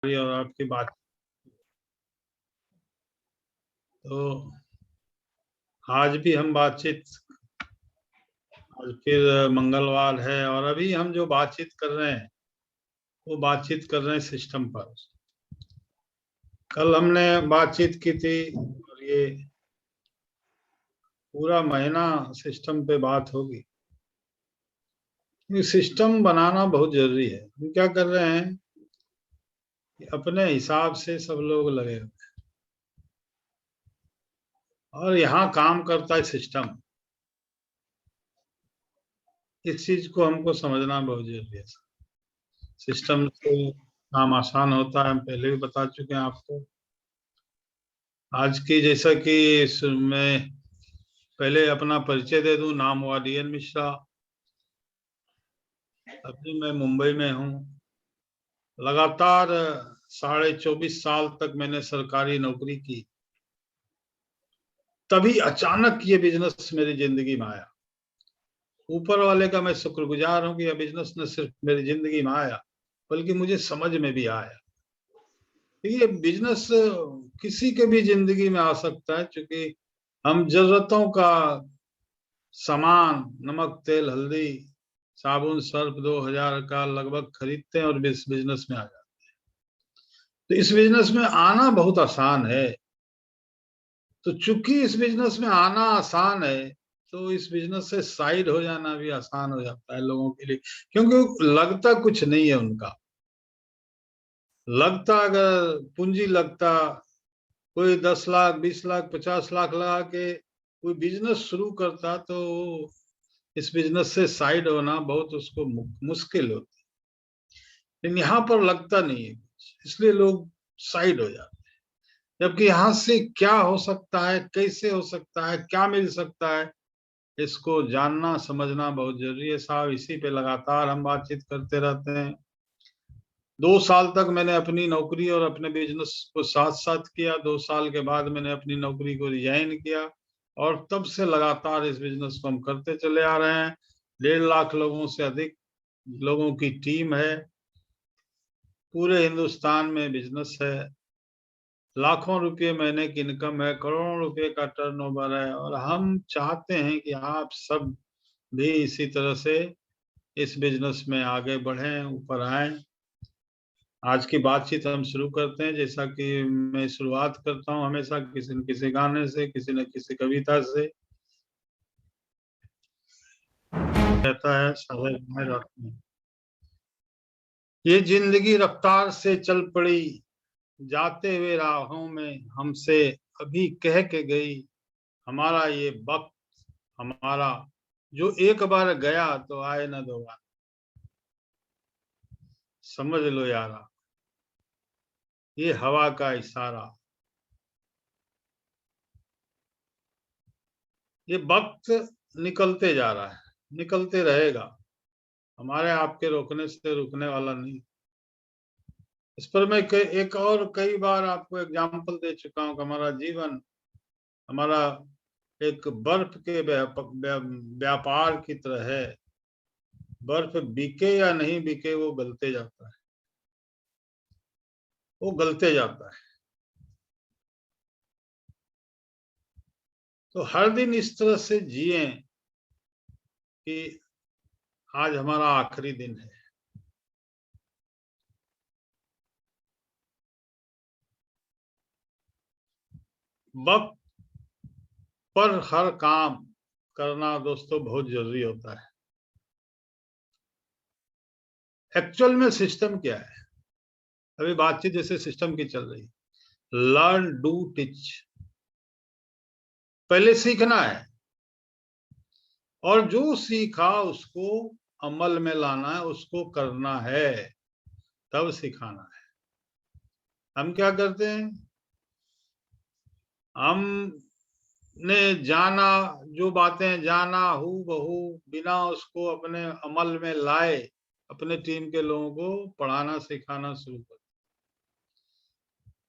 और आपकी बात। तो आज भी हम बातचीत, आज फिर मंगलवार है और अभी हम जो बातचीत कर रहे हैं वो बातचीत कर रहे हैं सिस्टम पर। कल हमने बातचीत की थी और ये पूरा महीना सिस्टम पे बात होगी। ये सिस्टम बनाना बहुत जरूरी है। हम क्या कर रहे हैं कि अपने हिसाब से सब लोग लगे हुए हैं और यहाँ काम करता है सिस्टम। इस चीज को हमको समझना बहुत जरूरी है। सिस्टम से काम आसान होता है, हम पहले भी बता चुके हैं आपको। आज की जैसा कि मैं पहले अपना परिचय दे दूं, नाम हुआ डीएन मिश्रा। अभी मैं मुंबई में हूँ। लगातार 24.5 साल तक मैंने सरकारी नौकरी की। तभी अचानक ये बिजनेस मेरी जिंदगी में आया। ऊपर वाले का मैं शुक्रगुजार हूँ कि यह बिजनेस न सिर्फ मेरी जिंदगी में आया बल्कि मुझे समझ में भी आया। ये बिजनेस किसी के भी जिंदगी में आ सकता है, क्योंकि हम जरूरतों का सामान, नमक, तेल, हल्दी, साबुन, सर्फ 2000 का लगभग खरीदते हैं और बिजनेस में आ जाते हैं। तो इस बिजनेस में आना बहुत आसान है। तो चूंकि इस बिजनेस में आना आसान है तो इस बिजनेस से साइड हो जाना भी आसान हो जाता है लोगों के लिए, क्योंकि लगता कुछ नहीं है उनका। लगता, अगर पूंजी लगता, कोई 10 लाख, 20 लाख, 50 लाख लगा के कोई बिजनेस शुरू करता तो इस बिजनेस से साइड होना बहुत उसको मुश्किल होती। लेकिन यहाँ पर लगता नहीं है कुछ, इसलिए लोग साइड हो जाते हैं। जबकि यहाँ से क्या हो सकता है, कैसे हो सकता है, क्या मिल सकता है, इसको जानना समझना बहुत जरूरी है साहब। इसी पे लगातार हम बातचीत करते रहते हैं। 2 साल तक मैंने अपनी नौकरी और अपने बिजनेस को साथ साथ किया। 2 साल के बाद मैंने अपनी नौकरी को रिजाइन किया और तब से लगातार इस बिजनेस को हम करते चले आ रहे हैं। 1.5 लाख लोगों से अधिक लोगों की टीम है। पूरे हिंदुस्तान में बिजनेस है। लाखों रुपए महीने की इनकम है, करोड़ों रुपए का टर्नओवर है और हम चाहते हैं कि आप सब भी इसी तरह से इस बिजनेस में आगे बढ़ें, ऊपर आए। आज की बातचीत हम शुरू करते हैं। जैसा कि मैं शुरुआत करता हूँ हमेशा किसी न किसी गाने से, किसी न किसी कविता से। कहता है शायद मैं रात में, ये जिंदगी रफ्तार से चल पड़ी, जाते हुए राहों में हमसे अभी कह के गई, हमारा ये वक्त हमारा, जो एक बार गया तो आए न दोबारा। समझ लो यारा, ये हवा का इशारा, ये वक्त निकलते जा रहा है, निकलते रहेगा। हमारे आपके रोकने से रुकने वाला नहीं। इस पर मैं एक और कई बार आपको एग्जाम्पल दे चुका हूँ कि हमारा जीवन, हमारा एक बर्फ के व्यापार की तरह है। बर्फ बिके या नहीं बिके वो गलते जाता है, वो गलते जाता है। तो हर दिन इस तरह से जिए कि आज हमारा आखिरी दिन है। वक्त पर हर काम करना दोस्तों बहुत जरूरी होता है। एक्चुअल में सिस्टम क्या है, अभी बातचीत जैसे सिस्टम की चल रही है। Learn, do, teach. पहले सीखना है और जो सीखा उसको अमल में लाना है, उसको करना है, तब सिखाना है। हम क्या करते हैं, हमने जाना, जो बातें जाना हू बहू बिना उसको अपने अमल में लाए अपने टीम के लोगों को पढ़ाना सिखाना शुरू कर।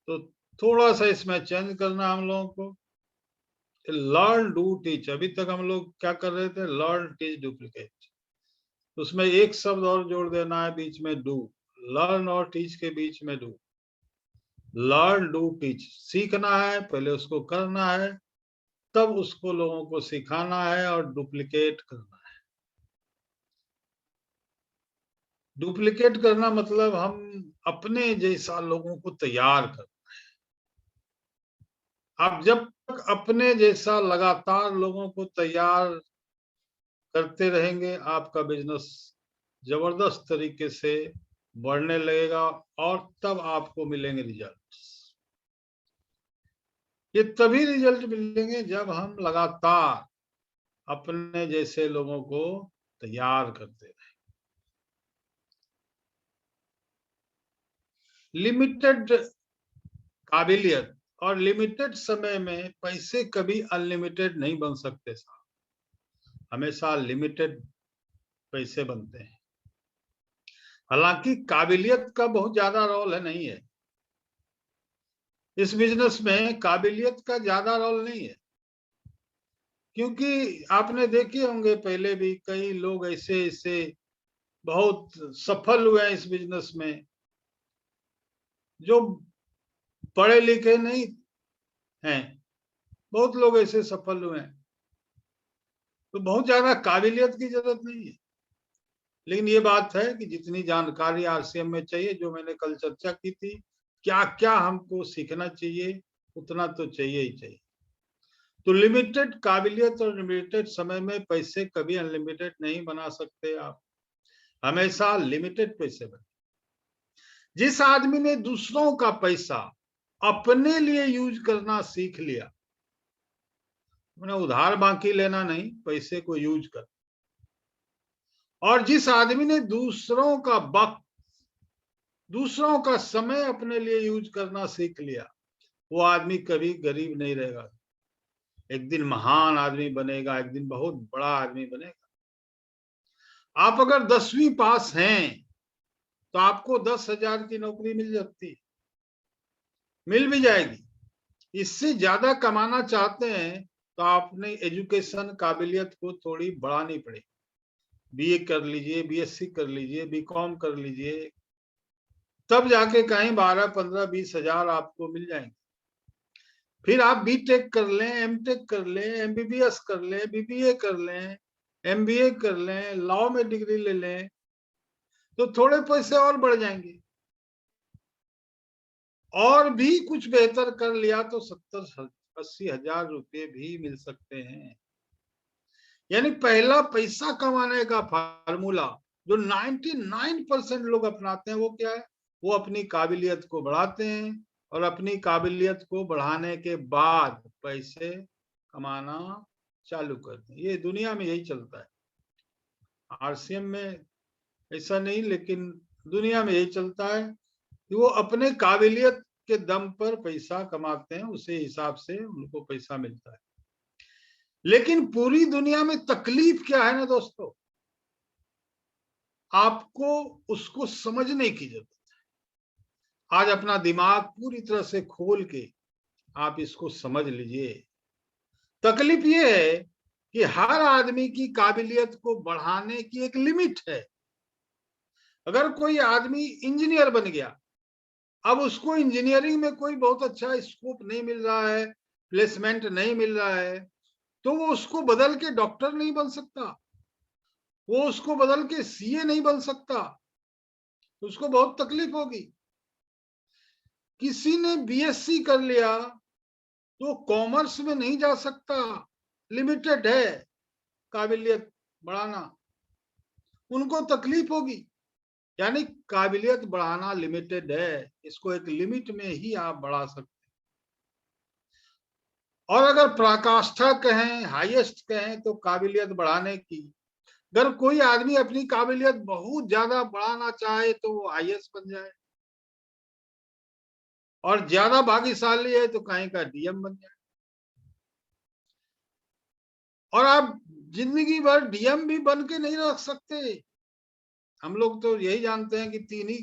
तो थोड़ा सा इसमें चेंज करना हम लोगों को। Learn, do, teach. अभी तक हम लोग क्या कर रहे थे, लर्न, टीच, डुप्लीकेट। उसमें एक शब्द और जोड़ देना है बीच में, डू। लर्न और टीच के बीच में डू। लर्न डू टीच, सीखना है पहले उसको करना है, तब उसको लोगों को सिखाना है और डुप्लीकेट करना है। डुप्लीकेट करना मतलब हम अपने जैसा लोगों को तैयार कर, आप जब तक अपने जैसा लगातार लोगों को तैयार करते रहेंगे, आपका बिजनेस जबरदस्त तरीके से बढ़ने लगेगा और तब आपको मिलेंगे रिजल्ट्स। ये तभी रिजल्ट मिलेंगे जब हम लगातार अपने जैसे लोगों को तैयार करते रहें। लिमिटेड काबिलियत और लिमिटेड समय में पैसे कभी अनलिमिटेड नहीं बन सकते साहब, हमेशा लिमिटेड पैसे बनते हैं। हालांकि काबिलियत का बहुत ज्यादा रोल है, नहीं है इस बिजनेस में, काबिलियत का ज्यादा रोल नहीं है, क्योंकि आपने देखे होंगे पहले भी कई लोग ऐसे ऐसे बहुत सफल हुए हैं इस बिजनेस में, जो पढ़े लिखे नहीं हैं, बहुत लोग ऐसे सफल हुए हैं। तो बहुत ज्यादा काबिलियत की जरूरत नहीं है, लेकिन ये बात है कि जितनी जानकारी आरसीएम में चाहिए, जो मैंने कल चर्चा की थी, क्या क्या हमको सीखना चाहिए, उतना तो चाहिए ही चाहिए। तो लिमिटेड काबिलियत और लिमिटेड समय में पैसे कभी अनलिमिटेड नहीं बना सकते आप, हमेशा लिमिटेड पैसे बने। जिस आदमी ने दूसरों का पैसा अपने लिए यूज करना सीख लिया, मैंने उधार बाकी लेना नहीं, पैसे को यूज कर, और जिस आदमी ने दूसरों का वक्त, दूसरों का समय अपने लिए यूज करना सीख लिया, वो आदमी कभी गरीब नहीं रहेगा, एक दिन महान आदमी बनेगा, एक दिन बहुत बड़ा आदमी बनेगा। आप अगर 10वीं पास हैं तो आपको 10,000 की नौकरी मिल जाती है, मिल भी जाएगी। इससे ज्यादा कमाना चाहते हैं तो आपने एजुकेशन काबिलियत को थोड़ी बढ़ानी पड़ेगी, बीए कर लीजिए, बीएससी कर लीजिए, बीकॉम कर लीजिए, तब जाके कहीं 12, 15, 20,000 आपको मिल जाएंगे। फिर आप बीटेक कर लें, एमटेक कर लें, एमबीबीएस कर लें, बीबीए कर लें, एमबीए कर लें, लॉ में डिग्री ले लें, तो थोड़े पैसे और बढ़ जाएंगे। और भी कुछ बेहतर कर लिया तो 70-80 हजार रुपये भी मिल सकते हैं। यानी पहला पैसा कमाने का फार्मूला जो 99% लोग अपनाते हैं, वो क्या है? वो अपनी काबिलियत को बढ़ाते हैं और अपनी काबिलियत को बढ़ाने के बाद पैसे कमाना चालू करते हैं। ये दुनिया में यही चलता है, आरसीएम में ऐसा नहीं, लेकिन दुनिया में यही चलता है कि वो अपने काबिलियत के दम पर पैसा कमाते हैं, उसी हिसाब से उनको पैसा मिलता है। लेकिन पूरी दुनिया में तकलीफ क्या है ना दोस्तों, आपको उसको समझने की जरूरत है। आज अपना दिमाग पूरी तरह से खोल के आप इसको समझ लीजिए। तकलीफ ये है कि हर आदमी की काबिलियत को बढ़ाने की एक लिमिट है। अगर कोई आदमी इंजीनियर बन गया, अब उसको इंजीनियरिंग में कोई बहुत अच्छा स्कोप नहीं मिल रहा है, प्लेसमेंट नहीं मिल रहा है, तो वो उसको बदल के डॉक्टर नहीं बन सकता, वो उसको बदल के सीए नहीं बन सकता, उसको बहुत तकलीफ होगी। किसी ने बीएससी कर लिया तो कॉमर्स में नहीं जा सकता, लिमिटेड है काबिलियत बढ़ाना, उनको तकलीफ होगी। यानी काबिलियत बढ़ाना लिमिटेड है, इसको एक लिमिट में ही आप बढ़ा सकते हैं। और अगर पराकाष्ठा कहें, हाईएस्ट कहें, तो काबिलियत बढ़ाने की, अगर कोई आदमी अपनी काबिलियत बहुत ज्यादा बढ़ाना चाहे तो वो आईएएस बन जाए, और ज्यादा भाग्यशाली है तो कहीं का डीएम बन जाए। और आप जिंदगी भर डीएम भी बन के नहीं रख सकते। हम लोग तो यही जानते हैं कि 3 ही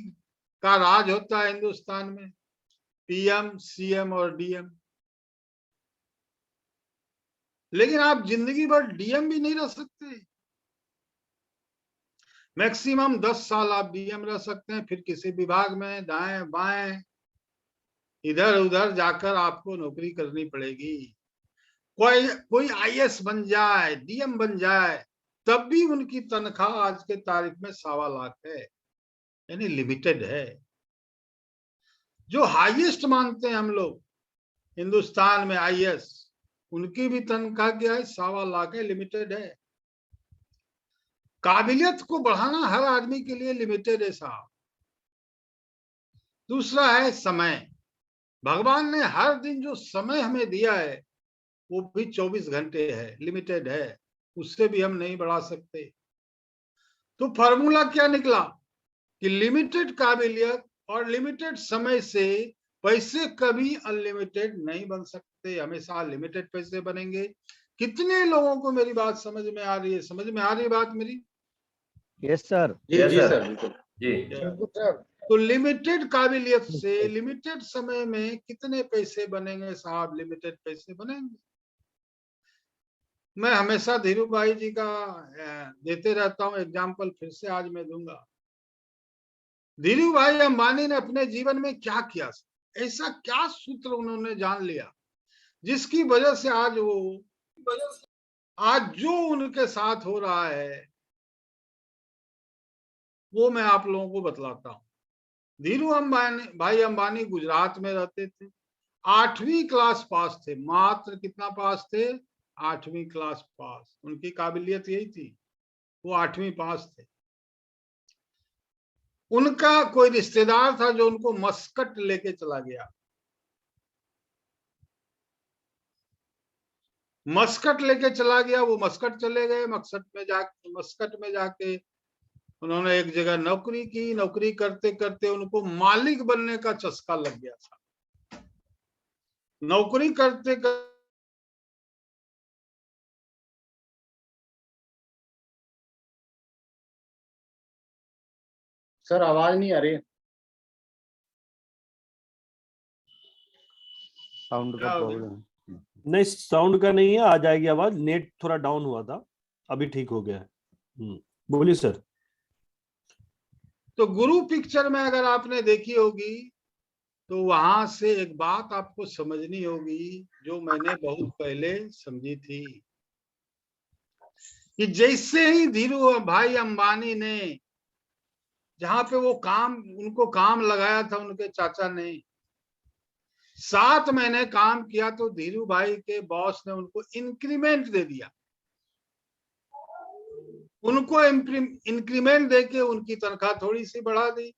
का राज होता है हिंदुस्तान में, पीएम, सीएम और डीएम। लेकिन आप जिंदगी भर डीएम भी नहीं रह सकते। मैक्सिमम 10 साल आप डीएम रह सकते हैं, फिर किसी विभाग में दाएं बाएं इधर उधर जाकर आपको नौकरी करनी पड़ेगी। कोई आईएएस बन जाए, डीएम बन जाए, तब भी उनकी तनख्वाह आज के तारीख में 1.25 लाख है, यानी लिमिटेड है। जो हाईएस्ट मानते हैं हम लोग हिंदुस्तान में आईएएस, उनकी भी तनख्वाह क्या है? 1.25 लाख है, लिमिटेड है। काबिलियत को बढ़ाना हर आदमी के लिए लिमिटेड है साहब। दूसरा है समय। भगवान ने हर दिन जो समय हमें दिया है वो भी 24 घंटे है, लिमिटेड है, उससे भी हम नहीं बढ़ा सकते। तो फॉर्मूला क्या निकला कि लिमिटेड काबिलियत और लिमिटेड समय से पैसे कभी अनलिमिटेड नहीं बन सकते, हमेशा लिमिटेड पैसे बनेंगे। कितने लोगों को मेरी बात समझ में आ रही है? समझ में आ रही है बात मेरी? Yes sir. जी सर, बिल्कुल जी। तो लिमिटेड काबिलियत से लिमिटेड समय में कितने पैसे बनेंगे साहब? लिमिटेड पैसे बनेंगे। मैं हमेशा धीरू भाई जी का देते रहता हूं एग्जाम्पल, फिर से आज मैं दूंगा। धीरू भाई अंबानी ने अपने जीवन में क्या किया? ऐसा क्या सूत्र उन्होंने जान लिया जिसकी वजह से आज जो उनके साथ हो रहा है वो मैं आप लोगों को बतलाता हूं। धीरू भाई अंबानी गुजरात में रहते थे, 8वीं क्लास पास थे, मात्र कितना पास थे? 8वीं क्लास पास। उनकी काबिलियत यही थी, वो 8वीं पास थे। उनका कोई रिश्तेदार था जो उनको मस्कट लेके चला गया। मस्कट लेके चला गया, वो मस्कट चले गए। मस्कट में जाके उन्होंने एक जगह नौकरी की। नौकरी करते करते उनको मालिक बनने का चस्का लग गया था। नौकरी करते करते सर आवाज नहीं आ रही। साउंड का प्रॉब्लम नहीं, साउंड का नहीं है, आ जाएगी आवाज। नेट थोड़ा डाउन हुआ था, अभी ठीक हो गया है। बोलिए सर। तो गुरु पिक्चर में अगर आपने देखी होगी तो वहां से एक बात आपको समझनी होगी जो मैंने बहुत पहले समझी थी कि जैसे ही धीरू भाई अंबानी ने जहां पे उनको काम लगाया था उनके चाचा ने, 7 महीने काम किया तो धीरू भाई के बॉस ने उनको इंक्रीमेंट दे दिया। उनको इंक्रीमेंट देके उनकी तनख्वाह थोड़ी सी बढ़ा दी,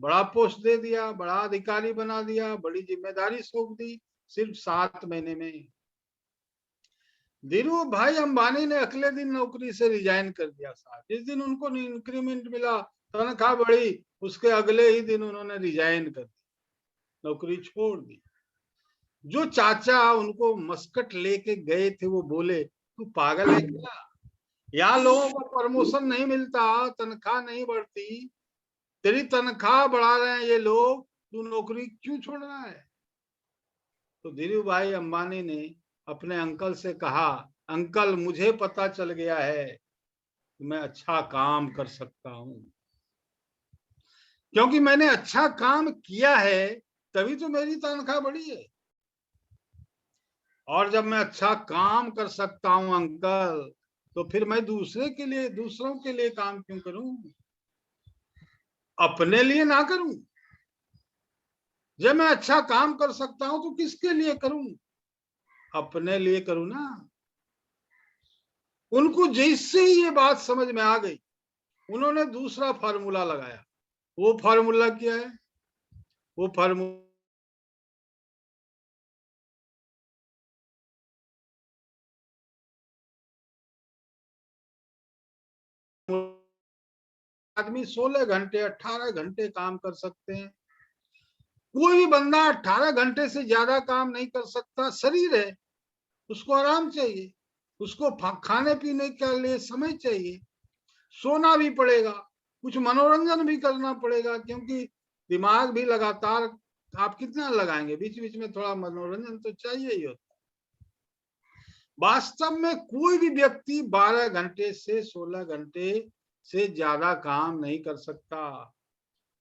बड़ा पोस्ट दे दिया, बड़ा अधिकारी बना दिया, बड़ी जिम्मेदारी सौंप दी, सिर्फ 7 महीने में। धीरू भाई अंबानी ने अगले दिन नौकरी से रिजाइन कर दिया साहब। जिस दिन उनको इंक्रीमेंट मिला, तनख्वाह बढ़ी, उसके अगले ही दिन उन्होंने रिजाइन कर दी, नौकरी छोड़ दी। जो चाचा उनको मस्कट लेके गए थे वो बोले, तू पागल है क्या? यहाँ लोगों को प्रमोशन नहीं मिलता, तनख्वाह नहीं बढ़ती, तेरी तनख्वाह बढ़ा रहे हैं ये लोग, तू नौकरी क्यों छोड़ रहा है? तो धीरू भाई अंबानी ने अपने अंकल से कहा, अंकल मुझे पता चल गया है कि मैं अच्छा काम कर सकता हूं, क्योंकि मैंने अच्छा काम किया है तभी तो मेरी तनख्वाह बढ़ी है। और जब मैं अच्छा काम कर सकता हूं अंकल, तो फिर मैं दूसरों के लिए काम क्यों करूं? अपने लिए ना करूं? जब मैं अच्छा काम कर सकता हूं तो किसके लिए करूं? अपने लिए करूं ना। उनको जैसे ही ये बात समझ में आ गई, उन्होंने दूसरा फार्मूला लगाया। वो फार्मूला क्या है? वो फार्मूला आदमी 16 घंटे 18 घंटे काम कर सकते हैं। कोई भी बंदा 18 घंटे से ज्यादा काम नहीं कर सकता। शरीर है, उसको आराम चाहिए, उसको खाने पीने के लिए समय चाहिए, सोना भी पड़ेगा, कुछ मनोरंजन भी करना पड़ेगा, क्योंकि दिमाग भी लगातार आप कितना लगाएंगे, बीच बीच में थोड़ा मनोरंजन तो चाहिए ही होता है। वास्तव में कोई भी व्यक्ति 12 घंटे से 16 घंटे से ज्यादा काम नहीं कर सकता।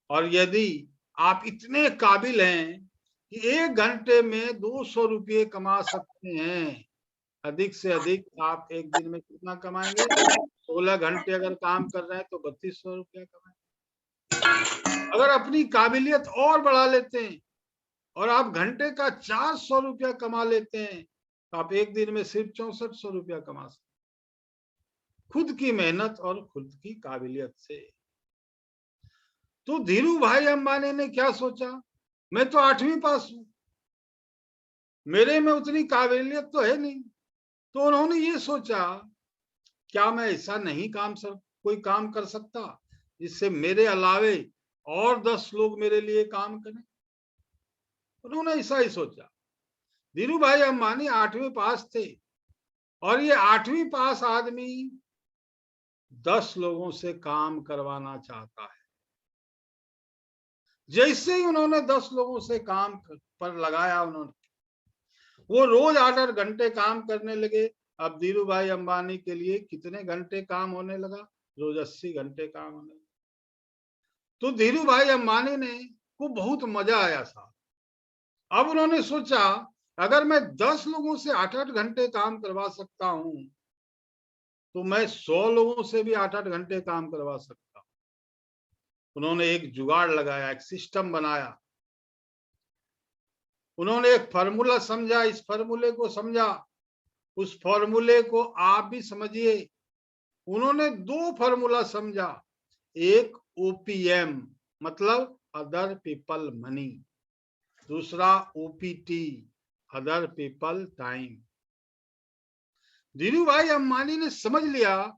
और यदि आप इतने काबिल हैं कि 1 घंटे में 200 रुपये कमा सकते हैं। अधिक से अधिक आप एक दिन में कितना कमाएंगे? 16 घंटे अगर काम कर रहे हैं तो 3200 रुपया कमाएंगे। अगर अपनी काबिलियत और बढ़ा लेते हैं और आप घंटे का 400 रुपया कमा लेते हैं तो आप एक दिन में सिर्फ 6400 रुपया कमा सकते हैं, खुद की मेहनत और खुद की काबिलियत से। तो धीरू भाई अंबानी ने क्या सोचा, मैं तो 8वीं पास हूं, मेरे में उतनी काबिलियत तो है नहीं। तो उन्होंने ये सोचा, क्या मैं ऐसा नहीं कोई काम कर सकता जिससे मेरे अलावे और 10 लोग मेरे लिए काम करें। उन्होंने ऐसा ही सोचा। धीरू भाई अंबानी 8वीं पास थे और ये 8वीं पास आदमी 10 लोगों से काम करवाना चाहता है। जैसे ही उन्होंने 10 लोगों से काम पर लगाया, उन्होंने वो रोज 8-8 घंटे काम करने लगे। अब धीरू भाई अंबानी के लिए कितने घंटे काम होने लगा? रोज 80 घंटे काम होने लगा। तो धीरू भाई अंबानी ने को बहुत मजा आया साहब। अब उन्होंने सोचा, अगर मैं 10 लोगों से 8-8 घंटे काम करवा सकता हूं तो मैं 100 लोगों से भी 8-8 घंटे काम करवा सकता हूं। उन्होंने एक जुगाड़ लगाया, एक सिस्टम बनाया। उन्होंने एक फॉर्मूला समझा, इस फॉर्मूले को समझा, उस फॉर्मूले को आप भी समझिए। उन्होंने 2 फॉर्मूला समझा, एक ओपीएम मतलब अदर पीपल मनी, दूसरा OPT other people time. Dhiru भाई अंबानी ने समझ लिया,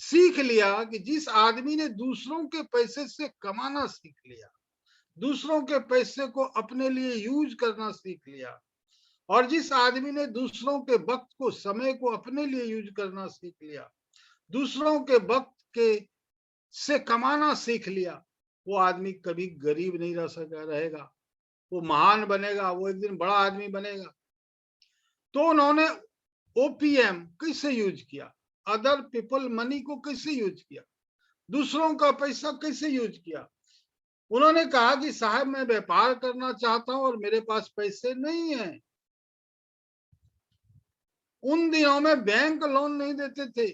सीख लिया कि जिस आदमी ने दूसरों के पैसे से कमाना सीख लिया, दूसरों के पैसे को अपने लिए यूज करना सीख लिया, और जिस आदमी ने दूसरों के वक्त को, समय को अपने लिए यूज करना सीख लिया, दूसरों के वक्त के से कमाना सीख लिया, वो आदमी कभी गरीब नहीं रहेगा, वो महान बनेगा, वो एक दिन बड़ा आदमी बनेगा। तो उन्होंने ओपीएम कैसे यूज किया, अदर पीपल मनी को कैसे यूज किया, दूसरों का पैसा कैसे यूज किया। उन्होंने कहा कि साहब मैं व्यापार करना चाहता हूं और मेरे पास पैसे नहीं है। उन दिनों में बैंक लोन नहीं देते थे,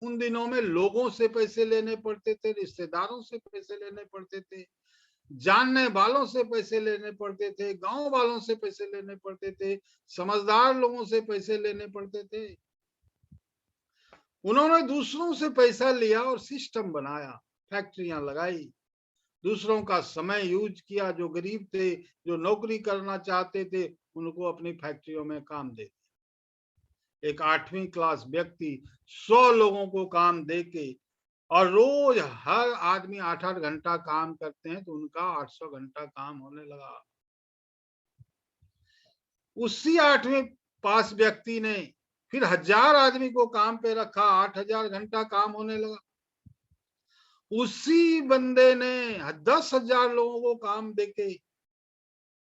उन दिनों में लोगों से पैसे लेने पड़ते थे, रिश्तेदारों से पैसे लेने पड़ते थे, जानने वालों से पैसे लेने पड़ते थे, गांव वालों से पैसे लेने पड़ते थे, समझदार लोगों से पैसे लेने पड़ते थे। उन्होंने दूसरों से पैसा लिया और सिस्टम बनाया, फैक्ट्रियां लगाई, दूसरों का समय यूज किया। जो गरीब थे, जो नौकरी करना चाहते थे, उनको अपनी फैक्ट्रियों में काम दे दिया। एक 8वीं क्लास व्यक्ति 100 लोगों को काम देके, और रोज हर आदमी 8-8 घंटा काम करते हैं तो उनका 800 घंटा काम होने लगा। उसी 8वीं पास व्यक्ति ने फिर 1000 आदमी को काम पे रखा, 8000 घंटा काम होने लगा। उसी बंदे ने 10,000 लोगों को काम देके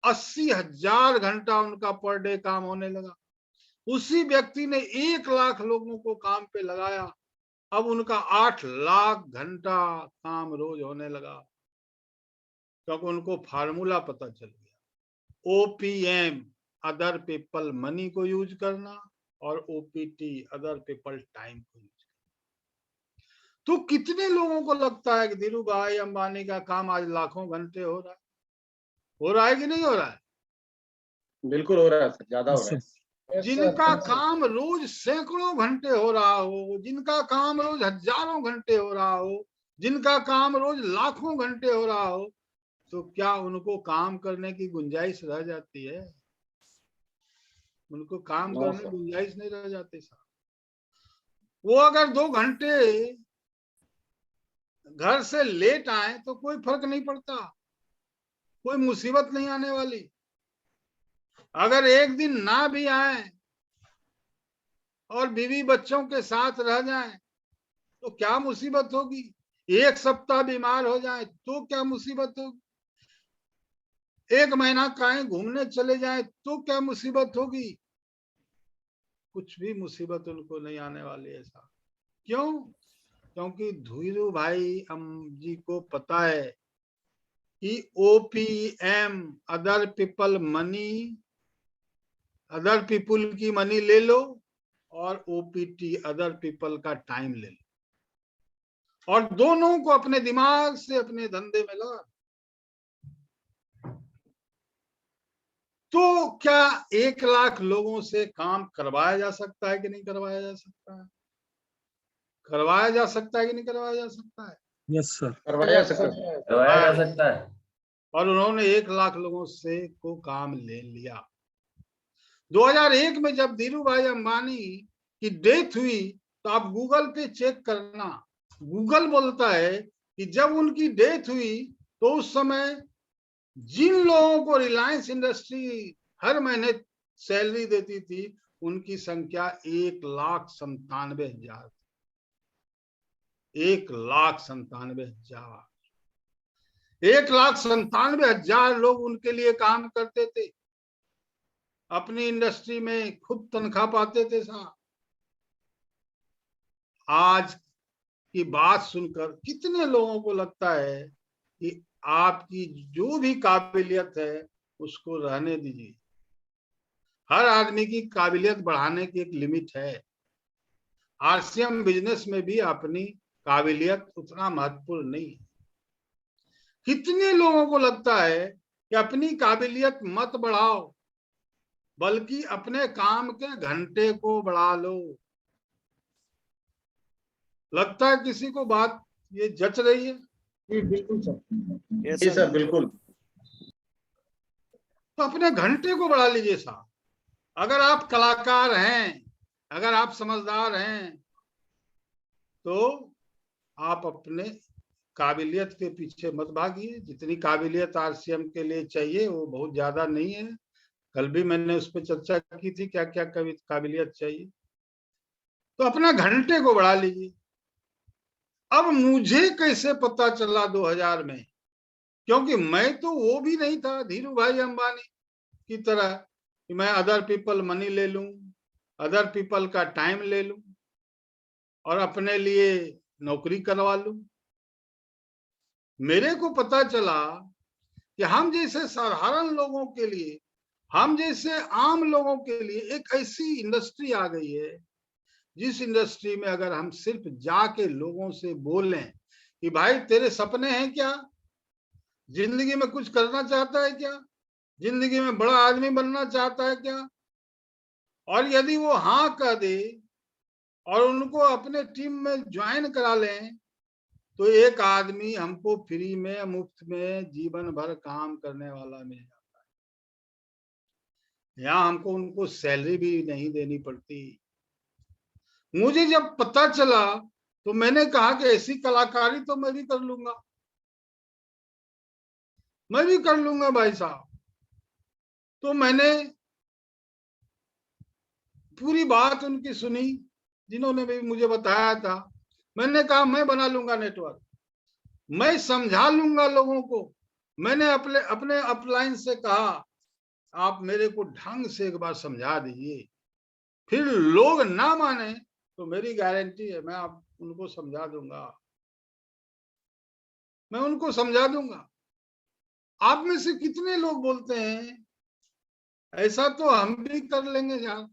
80,000 घंटा उनका पर डे काम होने लगा। उसी व्यक्ति ने 1 लाख लोगों को काम पे लगाया, अब उनका 8 लाख घंटा काम रोज होने लगा, क्योंकि उनको फार्मूला पता चल गया। ओपीएम अदर पीपल मनी को यूज करना और ओपीटी अदर पीपल टाइम को यूज करना। तो कितने लोगों को लगता है कि धीरू भाई अंबानी का काम आज लाखों घंटे हो रहा है कि नहीं हो रहा है? बिल्कुल हो रहा है सर, ज्यादा हो रहा है। जिनका काम रोज सैकड़ों घंटे हो रहा हो, जिनका काम रोज हजारों घंटे हो रहा हो, जिनका काम रोज लाखों घंटे हो रहा हो, तो क्या उनको काम करने की गुंजाइश रह जाती है? उनको काम करने की गुंजाइश नहीं रह जाती साहब। वो अगर 2 घंटे घर से लेट आए तो कोई फर्क नहीं पड़ता, कोई मुसीबत नहीं आने वाली। अगर एक दिन ना भी आए और बीवी बच्चों के साथ रह जाएं तो क्या मुसीबत होगी? 1 सप्ताह बीमार हो जाए तो क्या मुसीबत होगी? 1 महीना कहीं घूमने चले जाएं तो क्या मुसीबत होगी? कुछ भी मुसीबत उनको नहीं आने वाली है साहब। क्यों? क्योंकि धीरू भाई जी को पता है कि OPM other people money, other people की मनी ले लो, और OPT अदर पीपल का टाइम ले लो, और दोनों को अपने दिमाग से अपने धंधे में लगा। तो क्या 1 लाख लोगों से काम करवाया जा सकता है कि नहीं करवाया जा सकता है? करवाया जा सकता है कि नहीं करवाया जा सकता है? Yes sir. करवाया जा सकता है। करवाया जा सकता है। और उन्होंने 1 लाख लोगों से को काम ले लिया। 2001 में जब धीरू भाई अंबानी की डेथ हुई, तो आप गूगल पे चेक करना, गूगल बोलता है कि जब उनकी डेथ हुई तो उस समय जिन लोगों को रिलायंस इंडस्ट्री हर महीने सैलरी देती थी, उनकी संख्या 1,97,000, 1,97,000, 1,97,000 लोग उनके लिए काम करते थे, अपनी इंडस्ट्री में खुद तनख्वाह पाते थे साहब। आज की बात सुनकर कितने लोगों को लगता है कि आपकी जो भी काबिलियत है उसको रहने दीजिए। हर आदमी की काबिलियत बढ़ाने की एक लिमिट है। RCM बिजनेस में भी अपनी काबिलियत उतना महत्वपूर्ण नहीं है। कितने लोगों को लगता है कि अपनी काबिलियत मत बढ़ाओ, बल्कि अपने काम के घंटे को बढ़ा लो। लगता है किसी को बात ये जच रही है? जी बिल्कुल सर। यस जी सर बिल्कुल। तो अपने घंटे को बढ़ा लीजिए साहब। अगर आप कलाकार हैं, अगर आप समझदार हैं, तो आप अपने काबिलियत के पीछे मत भागिए। जितनी काबिलियत RCM के लिए चाहिए वो बहुत ज्यादा नहीं है। कल भी मैंने उस पर चर्चा की थी, क्या क्या काबिलियत चाहिए। तो अपना घंटे को बढ़ा लीजिए। अब मुझे कैसे पता चला 2000 में, क्योंकि मैं तो वो भी नहीं था धीरू भाई अंबानी की तरह कि मैं अदर पीपल मनी ले लूं, अदर पीपल का टाइम ले लूं और अपने लिए नौकरी करवा लूं। मेरे को पता चला कि हम जैसे साधारण लोगों के लिए, हम जैसे आम लोगों के लिए एक ऐसी इंडस्ट्री आ गई है, जिस इंडस्ट्री में अगर हम सिर्फ जाके लोगों से बोलें कि भाई तेरे सपने हैं क्या, जिंदगी में कुछ करना चाहता है क्या, जिंदगी में बड़ा आदमी बनना चाहता है क्या, और यदि वो हाँ कह दे और उनको अपने टीम में ज्वाइन करा लें, तो एक आदमी हमको फ्री में, मुफ्त में जीवन भर काम करने वाला मिल जाता है। यहाँ हमको उनको सैलरी भी नहीं देनी पड़ती। मुझे जब पता चला तो मैंने कहा कि ऐसी कलाकारी तो मैं भी कर लूंगा, मैं भी कर लूंगा भाई साहब। तो मैंने पूरी बात उनकी सुनी, जिन्होंने भी मुझे बताया था। मैंने कहा मैं बना लूंगा नेटवर्क, मैं समझा लूंगा लोगों को। मैंने अपने अपलाइन से कहा आप मेरे को ढंग से एक बार समझा दीजिए, फिर लोग ना माने तो मेरी गारंटी है मैं आप उनको समझा दूंगा, मैं उनको समझा दूंगा। आप में से कितने लोग बोलते हैं ऐसा तो हम भी कर लेंगे यार,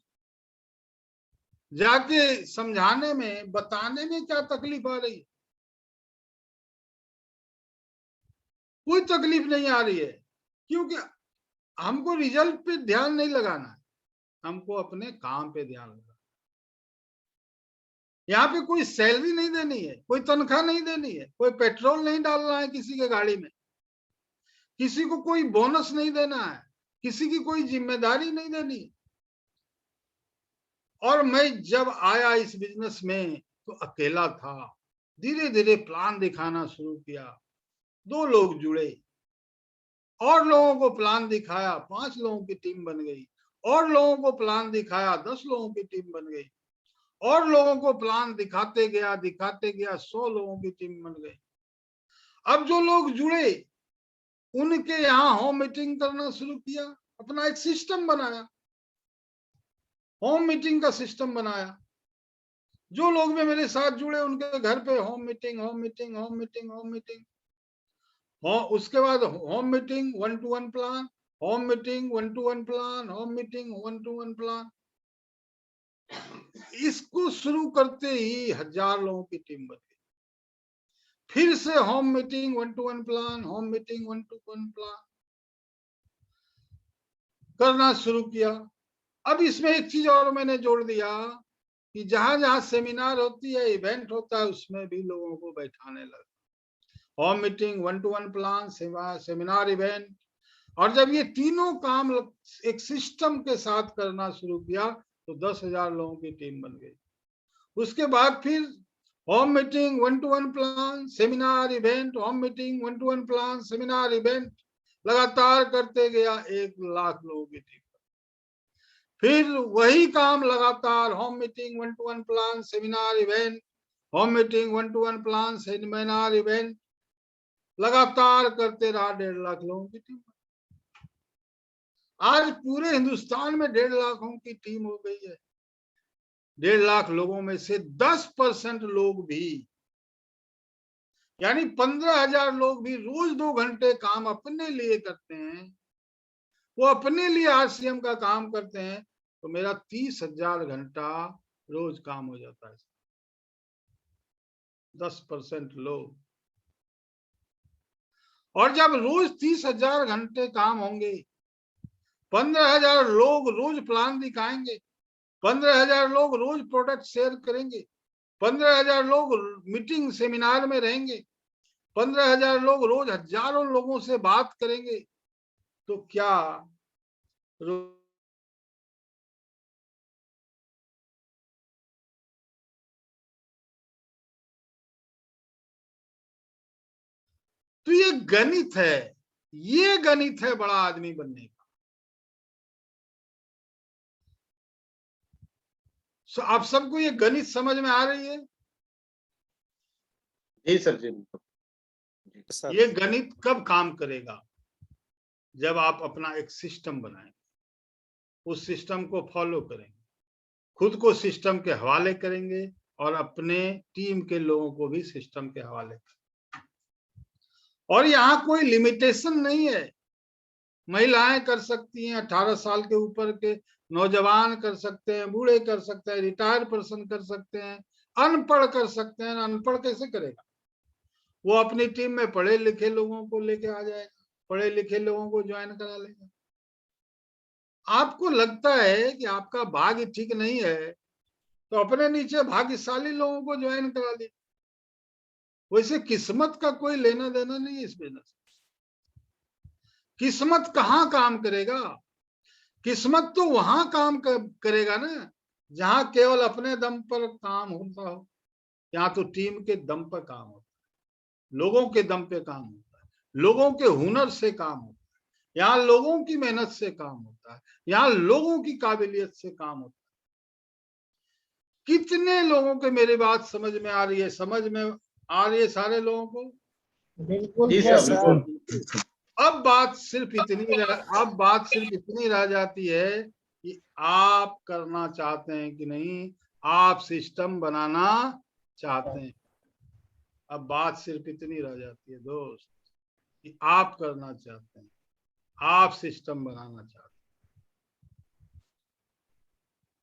जाके समझाने में, बताने में क्या तकलीफ आ रही है? कोई तकलीफ नहीं आ रही है, क्योंकि हमको रिजल्ट पे ध्यान नहीं लगाना है, हमको अपने काम पे ध्यान लगाना। यहाँ पे कोई सैलरी नहीं देनी है, कोई तनख्वाह नहीं देनी है, कोई पेट्रोल नहीं डालना है किसी के गाड़ी में, किसी को कोई बोनस नहीं देना है, किसी की कोई जिम्मेदारी नहीं देनी। और मैं जब आया इस बिजनेस में तो अकेला था। धीरे धीरे प्लान दिखाना शुरू किया, 2 लोग जुड़े, और लोगों को प्लान दिखाया, 5 लोगों की टीम बन गई, और लोगों को प्लान दिखाया, 10 लोगों की टीम बन गई, और लोगों को प्लान दिखाते गया 100 लोगों की टीम बन गई। अब जो लोग जुड़े उनके यहाँ होम मीटिंग करना शुरू किया, अपना एक सिस्टम बनाया, होम मीटिंग का सिस्टम बनाया। जो लोग भी मेरे साथ जुड़े उनके घर पे home meeting, home meeting, home meeting, home meeting, उसके बाद home meeting 1-to-1 plan, home meeting 1-to-1 plan, home meeting 1-to-1 plan. इसको शुरू करते ही 1000 लोगों की टीम बन गई। फिर से home meeting 1-to-1 plan, home meeting 1-to-1 plan करना शुरू किया। अब इसमें एक चीज और मैंने जोड़ दिया कि जहां जहां सेमिनार होती है, इवेंट होता है, उसमें भी लोगों को बैठाने लगा। Home meeting 1-to-1 plan, seminar, event. और जब ये तीनों काम एक सिस्टम के साथ करना शुरू किया तो 10,000 लोगों की टीम बन गई। उसके बाद फिर home meeting 1-to-1 plan, seminar, event, home meeting 1-to-1 plan, seminar, event लगातार करते गया, 1 लाख लोगों की टीम। फिर वही काम लगातार home meeting 1-to-1 plan, seminar, event, home meeting 1-to-1 plan, seminar, event लगातार करते रहा, 1.5 लाख लोगों की टीम। आज पूरे हिंदुस्तान में 1.5 लाखों की टीम हो गई है। 1.5 लाख लोगों में से 10% लोग भी, यानी 15,000 लोग भी रोज 2 घंटे काम अपने लिए करते हैं, वो अपने लिए आरसीएम का काम करते हैं, तो मेरा 30,000 घंटा रोज काम हो जाता है। 10% लोग। और जब रोज 30,000 घंटे काम होंगे, 15,000 लोग रोज प्लान दिखाएंगे, 15,000 लोग रोज प्रोडक्ट शेयर करेंगे, 15,000 लोग मीटिंग सेमिनार में रहेंगे, 15,000 लोग रोज हजारों लोगों से बात करेंगे, तो क्या तो ये गणित है, ये गणित है बड़ा आदमी बनने का। आप सबको ये गणित समझ में आ रही है? जी सर, जी ये गणित कब काम करेगा? जब आप अपना एक सिस्टम बनाएंगे, उस सिस्टम को फॉलो करेंगे, खुद को सिस्टम के हवाले करेंगे और अपने टीम के लोगों को भी सिस्टम के हवाले करेंगे। और यहाँ कोई लिमिटेशन नहीं है। महिलाएं कर सकती हैं, 18 साल के ऊपर के नौजवान कर सकते हैं, बूढ़े कर सकते हैं, रिटायर्ड पर्सन कर सकते हैं, अनपढ़ कर सकते हैं। अनपढ़ कैसे करेगा? वो अपनी टीम में पढ़े लिखे लोगों को लेके आ जाएगा, पढ़े लिखे लोगों को ज्वाइन करा लेगा। आपको लगता है कि आपका भाग्य ठीक नहीं है, तो अपने नीचे भाग्यशाली लोगों को ज्वाइन करा लीजिए। वैसे किस्मत का कोई लेना देना नहीं है इस बिजनेस। किस्मत कहाँ काम करेगा? किस्मत तो वहां काम करेगा ना जहां केवल अपने दम पर काम होता हो। यहाँ तो टीम के दम पर काम होता है, लोगों के दम पे काम होता है, लोगों के हुनर से काम होता है, यहाँ लोगों की मेहनत से काम होता है, यहाँ लोगों की काबिलियत से काम होता है। कितने लोगों के मेरी बात समझ में आ रही है? समझ में आ रही है सारे लोगों को? बिल्कुल जी सर, बिल्कुल। अब बात सिर्फ इतनी रह जाती है कि आप करना चाहते हैं कि नहीं, आप सिस्टम बनाना चाहते हैं। अब बात सिर्फ इतनी रह जाती है दोस्त कि आप करना चाहते हैं, आप सिस्टम बनाना चाहते हैं।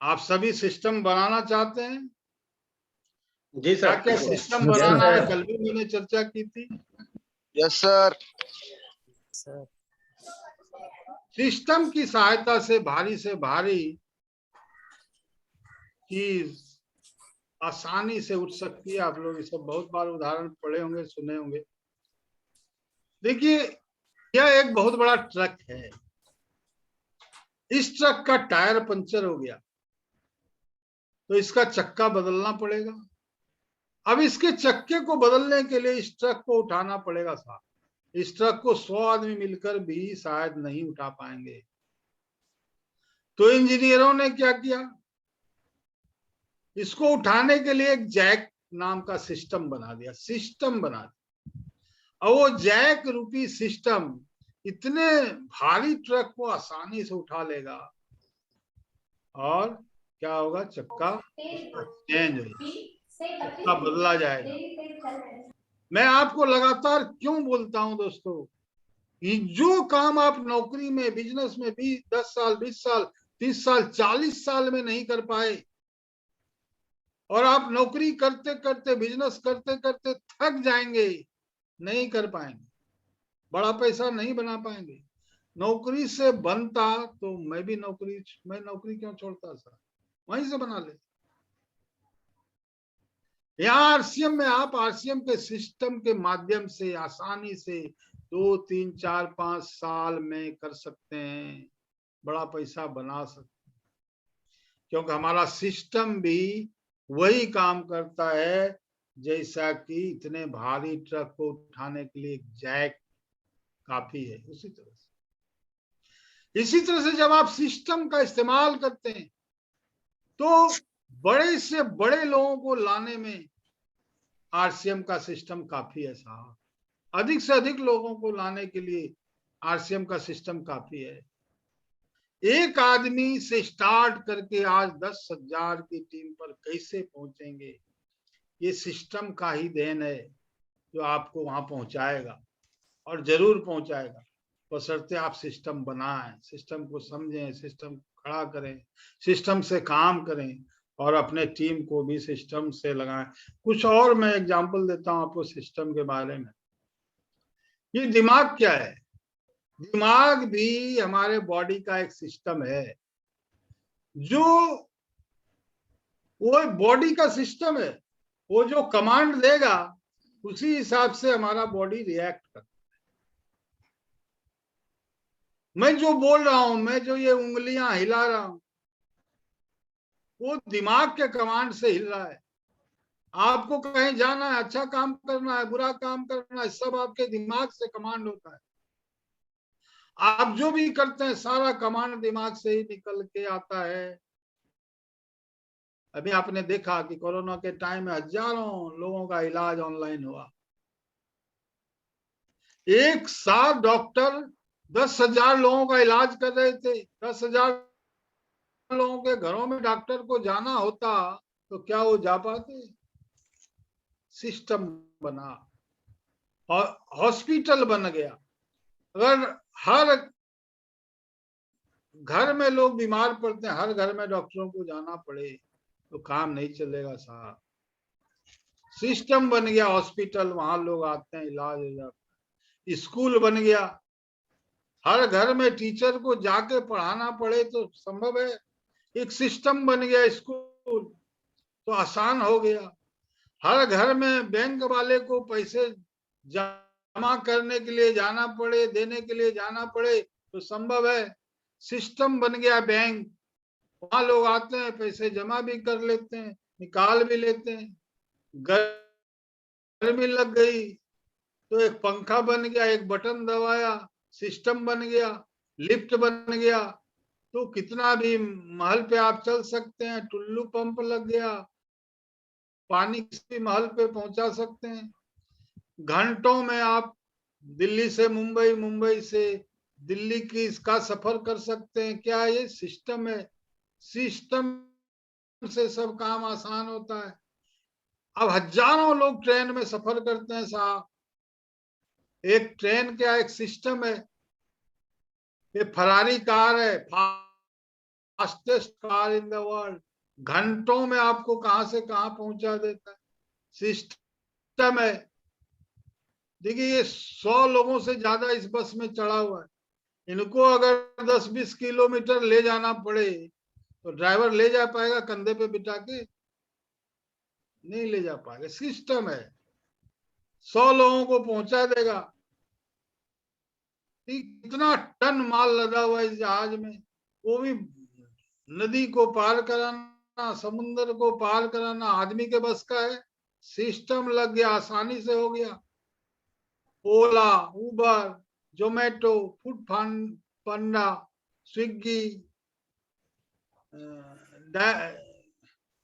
आप सभी सिस्टम बनाना चाहते हैं? जी क्या सर, क्या सिस्टम बनाना है? कल भी मैंने चर्चा की थी। Yes sir. सिस्टम की सहायता से भारी चीज आसानी से उठ सकती है। आप लोग ये सब बहुत बार उदाहरण पढ़े होंगे, सुने होंगे। देखिए, यह एक बहुत बड़ा ट्रक है। इस ट्रक का टायर पंचर हो गया तो इसका चक्का बदलना पड़ेगा। अब इसके चक्के को बदलने के लिए इस ट्रक को उठाना पड़ेगा साथ। इस ट्रक को 100 आदमी मिलकर भी शायद नहीं उठा पाएंगे। तो इंजीनियरों ने क्या किया? इसको उठाने के लिए एक जैक नाम का सिस्टम बना दिया। और वो जैक रूपी सिस्टम इतने भारी ट्रक को आसानी से उठा लेगा और क्या होगा? चक्का चेंज हो जाएगा, चक्का बदला जाएगा। मैं आपको लगातार क्यों बोलता हूं दोस्तों, ये जो काम आप नौकरी में, बिजनेस में भी 10 साल, 20 साल, 30 साल, 40 साल में नहीं कर पाए, और आप नौकरी करते करते, बिजनेस करते करते थक जाएंगे, नहीं कर पाएंगे, बड़ा पैसा नहीं बना पाएंगे। नौकरी से बनता तो मैं नौकरी क्यों छोड़ता सर, वहीं से बना ले। यहाँ आरसीएम में आप आरसीएम के सिस्टम के माध्यम से आसानी से 2, 3, 4, 5 साल में कर सकते हैं, बड़ा पैसा बना सकते हैं, क्योंकि हमारा सिस्टम भी वही काम करता है जैसा कि इतने भारी ट्रक को उठाने के लिए जैक काफी है, इसी तरह से जब आप सिस्टम का इस्तेमाल करते हैं तो बड़े से बड़े लोगों को लाने में आरसीएम का सिस्टम काफी है साहब, अधिक से अधिक लोगों को लाने के लिए आरसीएम का सिस्टम काफी है। एक आदमी से स्टार्ट करके आज 10,000 की टीम पर कैसे पहुंचेंगे, ये सिस्टम का ही देन है जो आपको वहां पहुंचाएगा, और जरूर पहुंचाएगा, बशर्ते आप सिस्टम बनाएं, सिस्टम को समझें, सिस्टम खड़ा करें, सिस्टम से काम करें, और अपने टीम को भी सिस्टम से लगाएं। कुछ और मैं एग्जांपल देता हूं आपको सिस्टम के बारे में। ये दिमाग क्या है, दिमाग भी हमारे बॉडी का एक सिस्टम है, जो वो बॉडी का सिस्टम है, वो जो कमांड देगा उसी हिसाब से हमारा बॉडी रिएक्ट करता है। मैं जो बोल रहा हूं, मैं जो ये उंगलियां हिला रहा हूं, वो दिमाग के कमांड से हिल रहा है। आपको कहीं जाना है, अच्छा काम करना है, बुरा काम करना है, सब आपके दिमाग से कमांड होता है। आप जो भी करते हैं सारा कमांड दिमाग से ही निकल के आता है। अभी आपने देखा कि कोरोना के टाइम में हजारों लोगों का इलाज ऑनलाइन हुआ। एक साथ डॉक्टर 10,000 लोगों का इलाज कर रहे थे। 10,000 लोगों के घरों में डॉक्टर को जाना होता तो क्या वो जा पाते? सिस्टम बना और हॉस्पिटल बन गया। अगर हर घर में लोग बीमार पड़ते हैं, हर घर में डॉक्टरों को जाना पड़े तो काम नहीं चलेगा साहब। सिस्टम बन गया हॉस्पिटल, वहां लोग आते हैं, इलाज हो जाता है। स्कूल बन गया, हर घर में टीचर को जाके पढ़ाना पड़े तो संभव है। एक सिस्टम बन गया स्कूल, तो आसान हो गया। हर घर में बैंक वाले को पैसे जमा करने के लिए जाना पड़े, देने के लिए जाना पड़े तो संभव है। सिस्टम बन गया बैंक, वहां लोग आते हैं, पैसे जमा भी कर लेते हैं, निकाल भी लेते हैं। गर्मी लग गई तो एक पंखा बन गया, एक बटन दबाया, सिस्टम बन गया। लिफ्ट बन गया तो कितना भी महल पे आप चल सकते हैं। टुल्लू पंप लग गया, पानी किसी महल पे पहुंचा सकते हैं। घंटों में आप दिल्ली से मुंबई, मुंबई से दिल्ली की इसका सफर कर सकते हैं। क्या ये सिस्टम है? सिस्टम से सब काम आसान होता है। अब हजारों लोग ट्रेन में सफर करते हैं साहब। एक ट्रेन क्या, एक सिस्टम है। ये फरारी कार है, fastest car in the world, घंटों में आपको कहां से कहां पहुंचा देता है। सिस्टम है। देखिए ये 100 लोगों से ज्यादा इस बस में चढ़ा हुआ है। इनको अगर 10-20 किलोमीटर ले जाना पड़े तो ड्राइवर ले जा पाएगा कंधे पे बिठा के? नहीं ले जा पाएगा। सिस्टम है, 100 लोगों को पहुंचा देगा। कितना टन माल लदा हुआ है इस जहाज में, वो भी नदी को पार कराना, समुद्र को पार कराना आदमी के बस का है? सिस्टम लग गया, आसानी से हो गया। ओला, उबर, जोमेटो, फूड पांडा, स्विगी,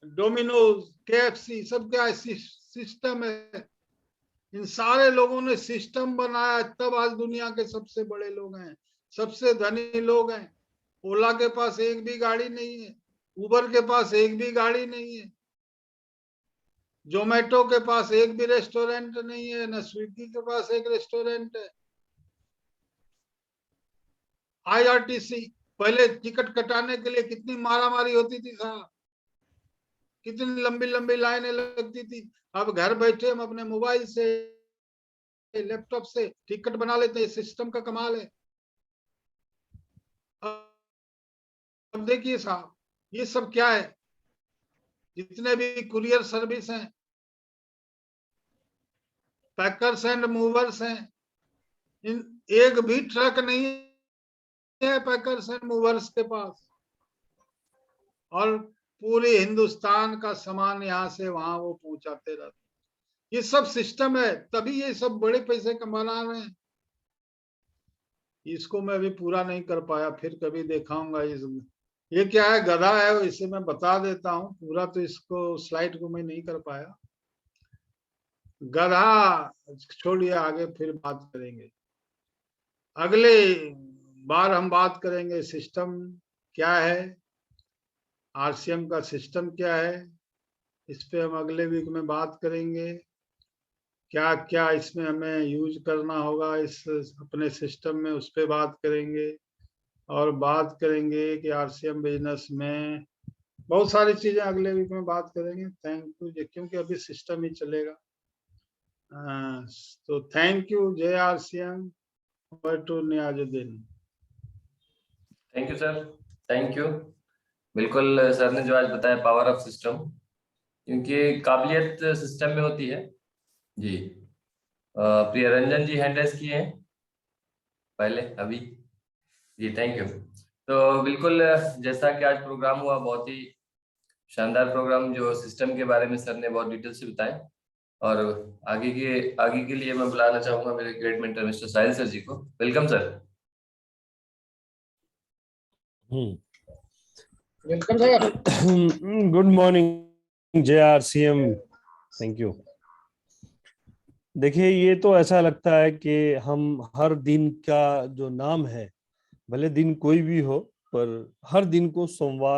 डोमिनोज, केएफसी, सब क्या सिस्टम है। इन सारे लोगों ने सिस्टम बनाया, तब आज दुनिया के सबसे बड़े लोग हैं, सबसे धनी लोग हैं। ओला के पास एक भी गाड़ी नहीं है, उबर के पास एक भी गाड़ी नहीं है। जोमेटो के पास एक भी रेस्टोरेंट नहीं है, न स्विगी के पास एक रेस्टोरेंट है। IRTC पहले टिकट कटाने के लिए कितनी मारामारी होती थी साहब, कितनी लंबी लंबी लाइनें लगती थी। अब घर बैठे हम अपने मोबाइल से, लैपटॉप से टिकट बना लेते हैं। सिस्टम का कमाल है। अब देखिए साहब, ये सब क्या है, जितने भी कुरियर सर्विस हैं, पैकर्स एंड मूवर्स हैं, इन एक भी ट्रक नहीं है पैकर्स एंड मूवर्स के पास, और पूरे हिंदुस्तान का सामान यहाँ से वहां वो पहुंचाते रहते। ये सब सिस्टम है, तभी ये सब बड़े पैसे कमा रहे हैं। इसको मैं अभी पूरा नहीं कर पाया, फिर कभी दिखाऊंगा। ये क्या है, गधा है, इसे मैं बता देता हूँ पूरा, तो इसको स्लाइड को मैं नहीं कर पाया। गधा छोड़िए, आगे फिर बात करेंगे। अगले बार हम बात करेंगे सिस्टम क्या है, RCM का सिस्टम क्या है, इस पे हम अगले वीक में बात करेंगे। क्या क्या इसमें हमें यूज करना होगा इस अपने सिस्टम में, उस पे बात करेंगे। और बात करेंगे कि RCM बिजनेस में बहुत सारी चीजें अगले वीक में बात करेंगे। थैंक यू, क्योंकि अभी सिस्टम ही चलेगा। तो थैंक यू। जय RCM। Over to Niyazuddin. Thank you sir, thank you. बिल्कुल सर ने जो आज बताया पावर ऑफ सिस्टम, क्योंकि काबिलियत सिस्टम में होती है जी। प्रियरंजन जी हैंड रेज किए हैं पहले अभी जी, थैंक यू। तो बिल्कुल जैसा कि आज प्रोग्राम हुआ, बहुत ही शानदार प्रोग्राम, जो सिस्टम के बारे में सर ने बहुत डिटेल से बताया। और आगे के लिए मैं बुलाना चाहूंगा मेरे ग्रेट मेंटर मिस्टर साहिल सर जी को। Welcome sir. Welcome sir. Good morning JRCM। Thank you. देखिए, ये तो ऐसा लगता है कि हम हर दिन का जो नाम है, भले दिन कोई भी हो, पर हर दिन को सोमवार